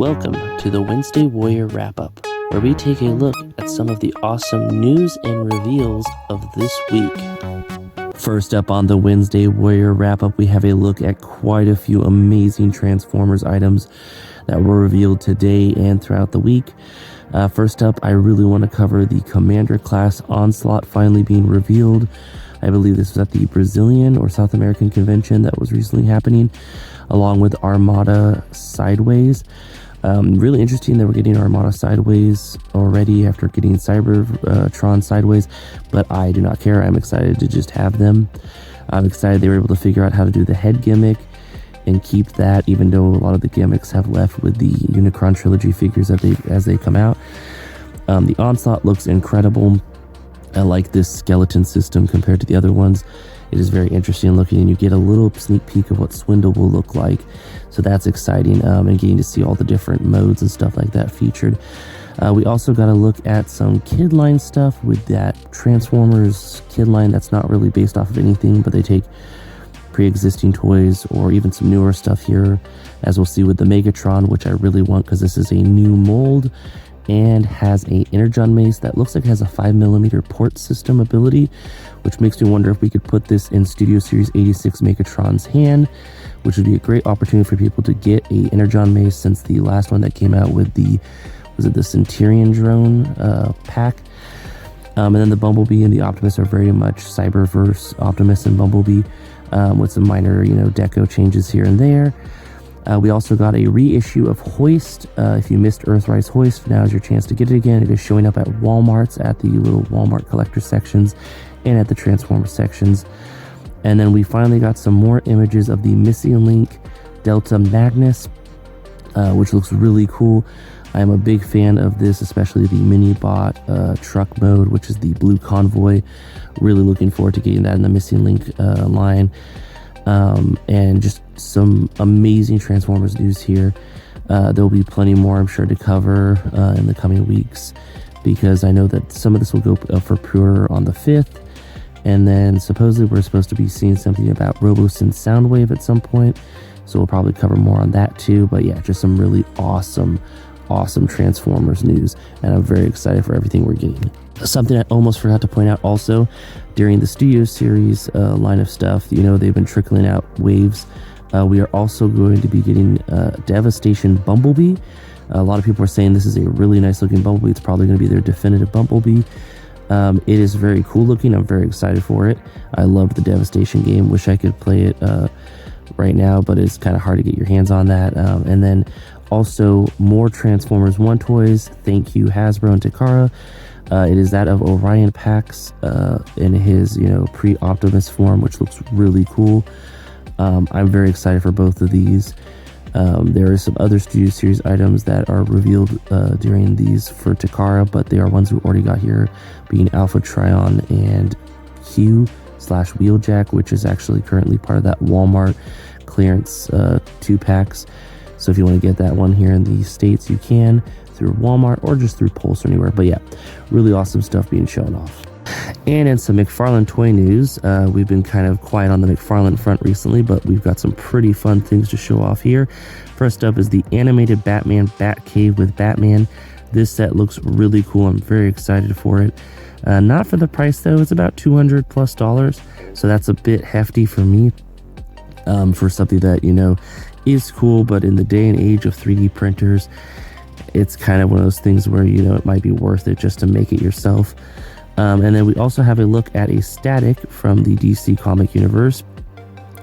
Welcome to the Wednesday Warrior Wrap-Up, where we take a look at some of the awesome news and reveals of this week. First up on the Wednesday Warrior Wrap-Up, we have a look at quite a few amazing Transformers items that were revealed today and throughout the week. First up, I really want to cover the Commander class Onslaught finally being revealed. I believe this was at the Brazilian or South American convention that was recently happening, along with Armada Sideways. Really interesting that we're getting Armada Sideways already after getting Cybertron Sideways, but I do not care. I'm excited to just have them. I'm excited they were able to figure out how to do the head gimmick and keep that, even though a lot of the gimmicks have left with the Unicron trilogy figures as they come out. The Onslaught looks incredible. I like this skeleton system compared to the other ones. It is very interesting looking, and you get a little sneak peek of what Swindle will look like. So that's exciting, and getting to see all the different modes and stuff like that featured. We also got to look at some kid line stuff with that Transformers kid line that's not really based off of anything, but they take pre-existing toys or even some newer stuff here, as we'll see with the Megatron, which I really want because this is a new mold and has a Energon Mace that looks like it has a 5mm port system ability, which makes me wonder if we could put this in Studio Series 86 Megatron's hand, which would be a great opportunity for people to get a Energon Mace, since the last one that came out with the Centurion drone pack. And then the Bumblebee and the Optimus are very much Cyberverse Optimus and Bumblebee, with some minor, deco changes here and there. We also got a reissue of Hoist. If you missed Earthrise Hoist, now is your chance to get it again. It is showing up at Walmarts, at the little Walmart collector sections, and at the Transformer sections. And then we finally got some more images of the Missing Link Delta Magnus, which looks really cool. I am a big fan of this, especially the mini-bot truck mode, which is the Blue Convoy. Really looking forward to getting that in the Missing Link line. And just some amazing Transformers news here. There'll be plenty more, I'm sure, to cover in the coming weeks, because I know that some of this will go up for pre-order on the 5th. And then supposedly we're supposed to be seeing something about RoboSyn Soundwave at some point, so we'll probably cover more on that too. But yeah, just some really awesome Transformers news, and I'm very excited for everything we're getting. Something I almost forgot to point out also, during the Studio Series line of stuff, they've been trickling out waves. We are also going to be getting Devastation Bumblebee. A lot of people are saying this is a really nice looking Bumblebee. It's probably going to be their definitive Bumblebee. It is very cool looking. I'm very excited for it. I love the Devastation game. Wish I could play it right now, but it's kind of hard to get your hands on that. And then also more Transformers 1 toys. Thank you, Hasbro and Takara. It is that of Orion Pax in his pre-Optimus form, which looks really cool. I'm very excited for both of these. There are some other Studio Series items that are revealed during these for Takara, but they are ones we already got here, being Alpha Trion and Q/Wheeljack, which is actually currently part of that Walmart clearance 2-packs. So if you want to get that one here in the States, you can through Walmart or just through Pulse or anywhere. But yeah, really awesome stuff being shown off. And in some McFarlane toy news, we've been kind of quiet on the McFarlane front recently, but we've got some pretty fun things to show off here. First up is the animated Batman Batcave with Batman. This set looks really cool. I'm very excited for it. Not for the price though. It's about $200+, so that's a bit hefty for me, for something that is cool, but in the day and age of 3D printers, it's kind of one of those things where it might be worth it just to make it yourself. And then we also have a look at a static from the DC comic universe.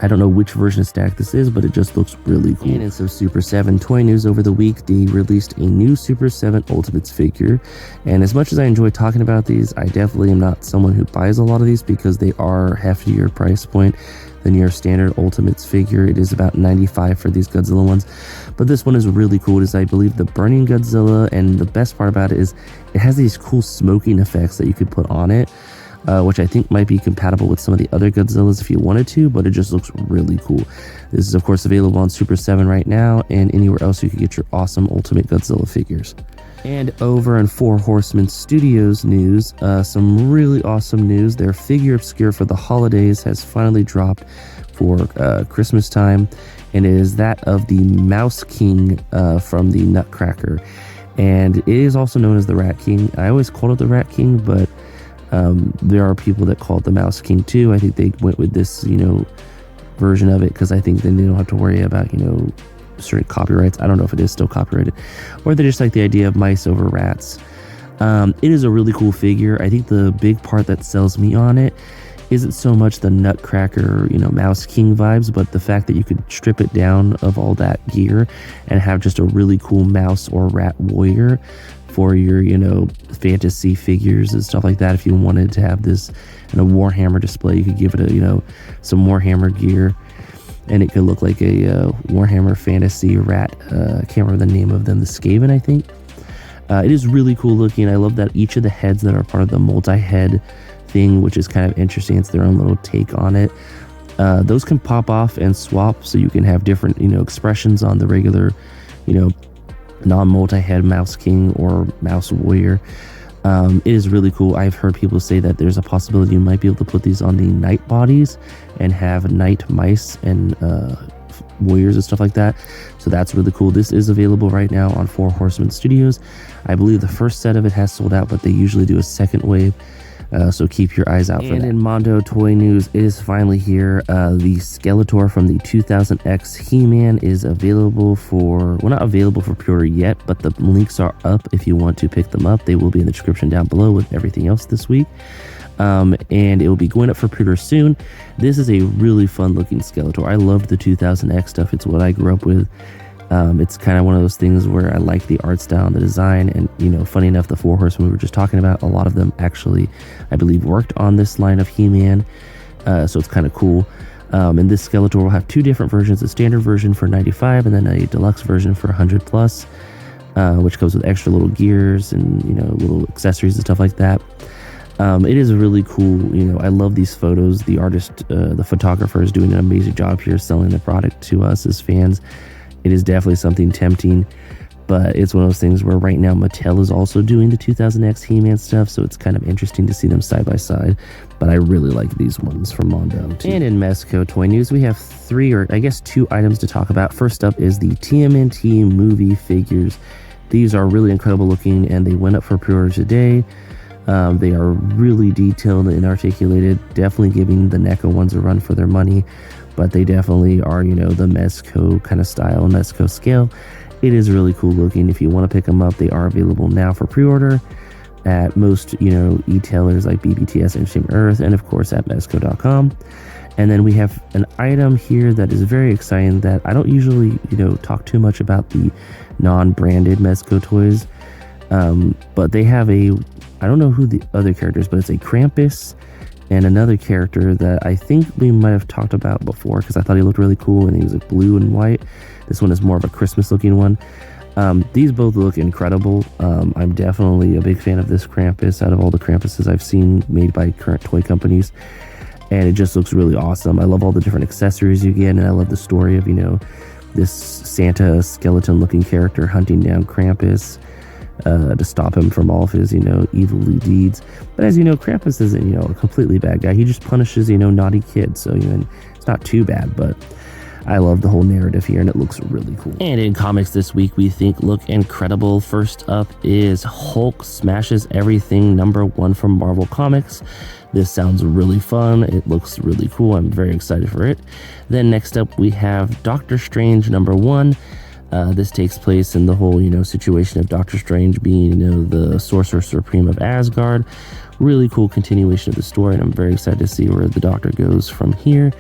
I don't know which version of static this is, but it just looks really cool. And in some Super 7 toy news over the week, they released a new Super 7 Ultimates figure. And as much as I enjoy talking about these, I definitely am not someone who buys a lot of these, because they are heftier price point than your standard Ultimates figure. It is about $95 for these Godzilla ones, but this one is really cool. It is, I believe, the Burning Godzilla, and the best part about it is it has these cool smoking effects that you could put on it, which I think might be compatible with some of the other Godzillas if you wanted to, but it just looks really cool. This is of course available on Super 7 right now, and anywhere else you can get your awesome Ultimate Godzilla figures. And over in Four Horsemen Studios news, some really awesome news. Their figure obscure for the holidays has finally dropped for Christmas time, and it is that of the Mouse King from the Nutcracker, and it is also known as the Rat King. I always called it the Rat King, but there are people that call it the Mouse King too. I think they went with this, version of it because I think then they don't have to worry about, certain copyrights. I don't know if it is still copyrighted, or they just like the idea of mice over rats. It is a really cool figure. I think the big part that sells me on it isn't so much the Nutcracker, Mouse King vibes, but the fact that you could strip it down of all that gear and have just a really cool mouse or rat warrior for your, fantasy figures and stuff like that. If you wanted to have this in a Warhammer display, you could give it some Warhammer gear, and it could look like a Warhammer fantasy rat. I can't remember the name of them, the Skaven, I think. It is really cool looking. I love that each of the heads that are part of the multi-head thing, which is kind of interesting. It's their own little take on it. Those can pop off and swap, so you can have different, expressions on the regular, non-multi-head Mouse King or Mouse Warrior. It is really cool. I've heard people say that there's a possibility you might be able to put these on the night bodies and have night mice and warriors and stuff like that. So that's really cool. This is available right now on 4 Horsemen Studios. I believe the first set of it has sold out, but they usually do a second wave. So keep your eyes out for that. And in Mondo toy news, it is finally here. The Skeletor from the 2000X He-Man is available not available for pre-order yet, but the links are up if you want to pick them up. They will be in the description down below with everything else this week. And it will be going up for pre-order soon. This is a really fun looking Skeletor. I loved the 2000X stuff. It's what I grew up with. It's kind of one of those things where I like the art style and the design, and funny enough, the 4 Horsemen we were just talking about, a lot of them actually, I believe, worked on this line of He-Man, so it's kind of cool. And this Skeletor will have 2 different versions: a standard version for $95 and then a deluxe version for $100+, which comes with extra little gears and little accessories and stuff like that. It is really cool. I love these photos. The artist, the photographer, is doing an amazing job here selling the product to us as fans. It is definitely something tempting, but it's one of those things where right now Mattel is also doing the 2000X He-Man stuff, so it's kind of interesting to see them side by side. But I really like these ones from Mondo too. And in Mezco toy news, we have 2 items to talk about. First up is the TMNT movie figures. These are really incredible looking, and they went up for pre-order today. They are really detailed and articulated, definitely giving the NECA ones a run for their money. But they definitely are, the Mezco kind of style, Mezco scale. It is really cool looking. If you want to pick them up, they are available now for pre-order at most, e-tailers like BTAS and Shame Earth, and of course at Mezco.com. And then we have an item here that is very exciting that I don't usually, talk too much about the non-branded Mezco toys. But they have I don't know who the other character is, but it's a Krampus and another character that I think we might have talked about before because I thought he looked really cool and he was blue and white. This one is more of a Christmas looking one. These both look incredible. I'm definitely a big fan of this Krampus out of all the Krampuses I've seen made by current toy companies, and it just looks really awesome. I love all the different accessories you get, and I love the story of this Santa skeleton looking character hunting down Krampus to stop him from all of his, evil deeds. But as you know, Krampus isn't, a completely bad guy. He just punishes, naughty kids. So, it's not too bad, but I love the whole narrative here, and it looks really cool. And in comics this week, we think look incredible. First up is Hulk Smashes Everything #1 from Marvel Comics. This sounds really fun. It looks really cool. I'm very excited for it. Then next up, we have Doctor Strange #1. This takes place in the whole, situation of Doctor Strange being, the Sorcerer Supreme of Asgard. Really cool continuation of the story, and I'm very excited to see where the Doctor goes from here.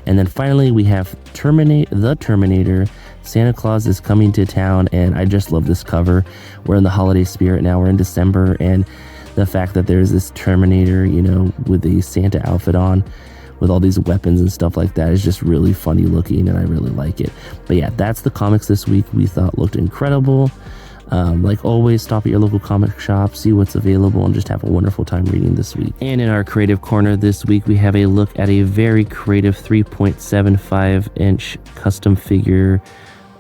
And then finally, we have the Terminator. Santa Claus is coming to town, and I just love this cover. We're in the holiday spirit now. We're in December, and the fact that there's this Terminator, with a Santa outfit on, with all these weapons and stuff like that, is just really funny looking, and I really like it. But yeah, that's the comics this week we thought looked incredible. Like always, stop at your local comic shop, see what's available, and just have a wonderful time reading this week. And in our creative corner this week, we have a look at a very creative 3.75-inch custom figure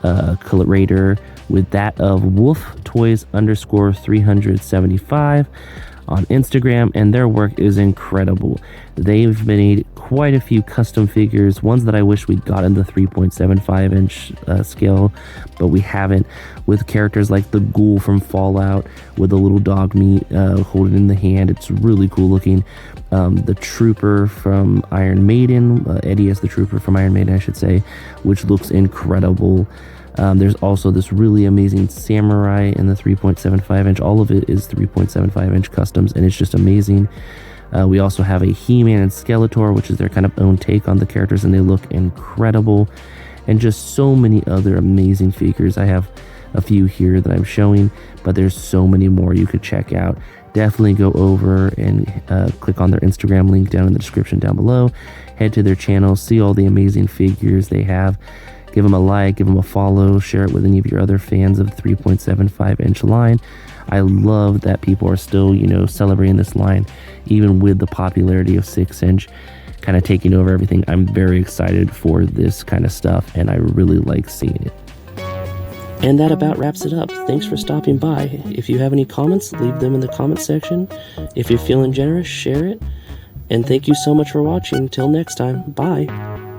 colorator with that of Wolf Toys _375. on Instagram, and their work is incredible. They've made quite a few custom figures, ones that I wish we'd got in the 3.75 inch scale, but we haven't, with characters like the ghoul from Fallout with a little dog meat holding in the hand. It's really cool looking. The trooper from Iron Maiden, Eddie as the trooper from Iron Maiden, I should say, which looks incredible. There's also this really amazing samurai in the 3.75 inch. All of it is 3.75 inch customs, and it's just amazing. We also have a He-Man and Skeletor, which is their kind of own take on the characters, and they look incredible. And just so many other amazing figures. I have a few here that I'm showing, but there's so many more you could check out. Definitely go over and click on their Instagram link down in the description down below. Head to their channel, see all the amazing figures they have. Give them a like, give them a follow, share it with any of your other fans of the 3.75 inch line. I love that people are still, celebrating this line, even with the popularity of 6 inch kind of taking over everything. I'm very excited for this kind of stuff, and I really like seeing it. And that about wraps it up. Thanks for stopping by. If you have any comments, leave them in the comment section. If you're feeling generous, share it. And thank you so much for watching. Till next time, bye.